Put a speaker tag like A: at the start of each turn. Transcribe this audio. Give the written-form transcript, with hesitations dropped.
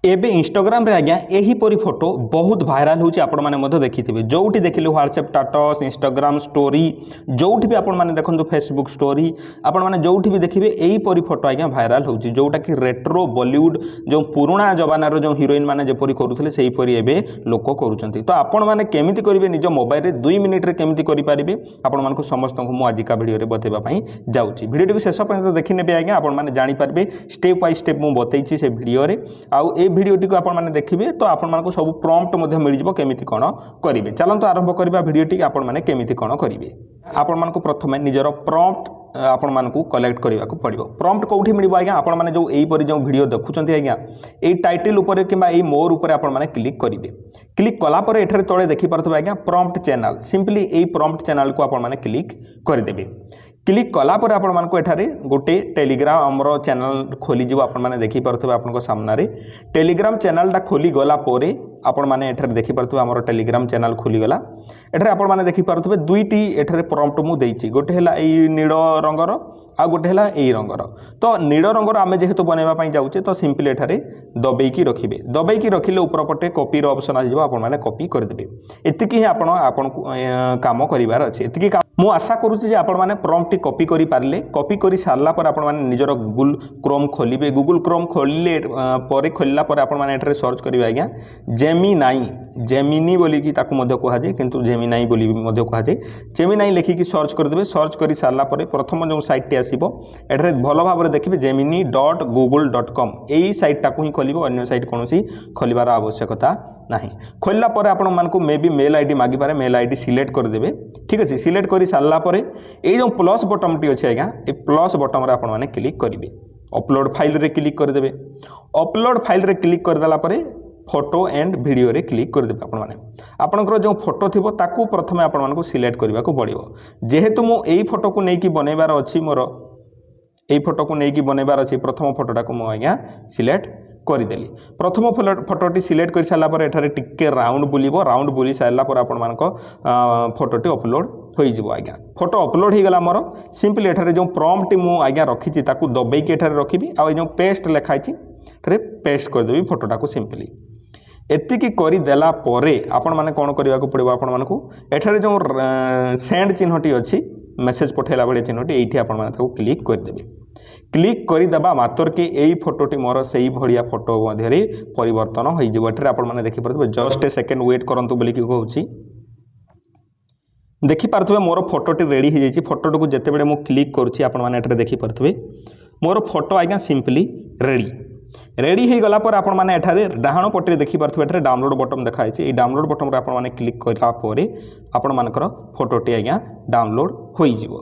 A: एबे इंस्टाग्राम रे आज्ञा एहीपरी फोटो बहुत भाइराल होची आपण माने मध्य देखिथिबे जोठी देखिले व्हाट्सएप स्टेटस इंस्टाग्राम स्टोरी जोठी भी आपण माने देखंतु फेसबुक स्टोरी आपण माने जोठी भी देखिबे एहीपरी फोटो आज्ञा भाइराल होची जोटा कि रेट्रो बॉलीवुड जो पुराना जमानार जो हीरोइन माने जेपरी करूथले सेही परी एबे लोक करूचंती। तो आपण माने केमिति करिवे निज मोबाइल रे 2 मिनिट रे केमिति करि पारिबे आपण मानको समस्त को मु आजिका वीडियो रे बतेबा पई जाउची। वीडियो को शेष पर्यंत देखि नेबे आज्ञा आपण माने जानि पारबे स्टेप बाय स्टेप मु बतैछि से वीडियो रे आउ ए भिडियोटी को आपण माने देखिबे तो आपण मानको सब प्रॉम्प्ट मध्ये मिल जिवो केमिति कोन करिवे। चलंतु आरंभ करबा भिडियोटी आपण माने केमिति कोन करिवे। आपण मानको प्रथमे निजरो प्रॉम्प्ट आपण मानको कलेक्ट करबा को पड़िबो। प्रॉम्प्ट कोठी मिलिबो आज्ञा आपण माने जो एई परि जो वीडियो देखुचंती आज्ञा एई टाइटल ऊपर किबा एई मोर ऊपर आपण माने क्लिक करिवे। क्लिक कला पर एठरे तळे देखि परथबे आज्ञा प्रॉम्प्ट चैनल सिंपली एई प्रॉम्प्ट चैनल को आपण माने क्लिक कर देबे। क्लिक कला पर आपण मानको एठारे गोटे टेलीग्राम हमरो चैनल खोली जिवो आपण माने देखि परथबे आपनको सामना रे टेलीग्राम चैनल दा खोली गला परे आपण माने एठारे देखि परथबे हमरो टेलीग्राम चैनल खोली गला। एठारे आपण माने देखि परथबे दुईटी एठारे प्रॉम्प्ट मु देइछि गोटे हला एई नीलो रंगर आ गोटे हला एई रंगर। तो नीलो रंगर आमे जेहेतु बनेबा पई जाउचे तो सिंपली एठारे दबेकी रखिबे। दबेकी रखिले ऊपर पटे कॉपी रो ऑप्शन आ जिवो आपण माने कॉपी कर देबे। एतिकी ही आपण काम करिवार अछि। एतिकी मु आशा करूछि जे आपण माने प्रॉम्प्ट कॉपी करि पारले। कॉपी करि सारला पर आपण माने निजर गूगल क्रोम खोलिबे। गूगल क्रोम खोलिले परे खोलला पर आपण माने एठारे सर्च करिवे आज्ञा जेमिनी बोली कि ताकू मध्य कहा जाय किंतु जेमिनाई बोली मध्य कहा जाय। जेमिनाई लेखि कि सर्च कर देबे। सर्च करि सारला परे प्रथम जो साइट टी आसीबो एठारे भलो भाबरे देखिबे gemini.google.com एई साइट टाकू ही खोलिबो। अन्य साइट कोनोसी खोलिबार आवश्यकता नहीं। खोलला पर आपण मानकु मे बी मेल आईडी मागी पारे। मेल आईडी सिलेक्ट कर देबे। ठीक अछि सिलेक्ट करि सारला परे एई जो प्लस बटन टी अछि आज्ञा ए प्लस बटन रे आपण माने क्लिक करिवे। अपलोड फाइल रे क्लिक कर देबे। अपलोड फाइल रे क्लिक कर देला परे फोटो एंड वीडियो रे क्लिक कर देबे। आपण माने आपनकर जो फोटो थिबो ताकू प्रथमे आपण मानकु सिलेक्ट करबा को पड़िबो। जेहेतु मु एई फोटो को नै कि बनेबार अछि मोर एई फोटो को नै कि बनेबार अछि प्रथम फोटोटा को मु आज्ञा सिलेक्ट करदेली। प्रथम फोटोटी सिलेक्ट कर सारा पर एठारे टिके राउंड बुलिबो। राउंड बुली सारा पर आपण मानको फोटोटी अपलोड होई जिवो आज्ञा। फोटो अपलोड ही गला मोर सिंपली एठारे जो प्रॉम्प्ट मु आज्ञा रखिछि ताकू दबेई के एठारे रखिबी आ जो पेस्ट लिखाइछि एठारे पेस्ट कर देबी फोटोटा को सिंपली। एतिकी करि देला परे आपण माने कोन करिवा को पड़िबो। आपण मानको एठारे जो सेंड चिन्हटी अछि मेसेज पठेला बडे चिन्हटी एठी आपण माने ताकू क्लिक कर देबे। क्लिक करि दबा मात्र के एई फोटोटी मोर सेही भड़िया फोटो मध्ये रे परिवर्तन होई जिवो। एठारे आपण माने देखि परथबे जस्ट ए सेकंड वेट करंतु बोली कि कहउछि। देखि पारथबे मोर फोटोटी रेडी हो जाइछि। फोटोटी को जते बेले मु क्लिक करूछि आपण माने एठारे देखि परथबे मोर फोटो आज्ञा सिंपली रेडी हो गला पर आपण माने एठारे डाहाण पटे देखि परथबे एठारे डाउनलोड बटन देखाइछि। ए डाउनलोड बटन रे आपण माने क्लिक करला परे आपण मानकर फोटोटी आज्ञा डाउनलोड होई जिवो।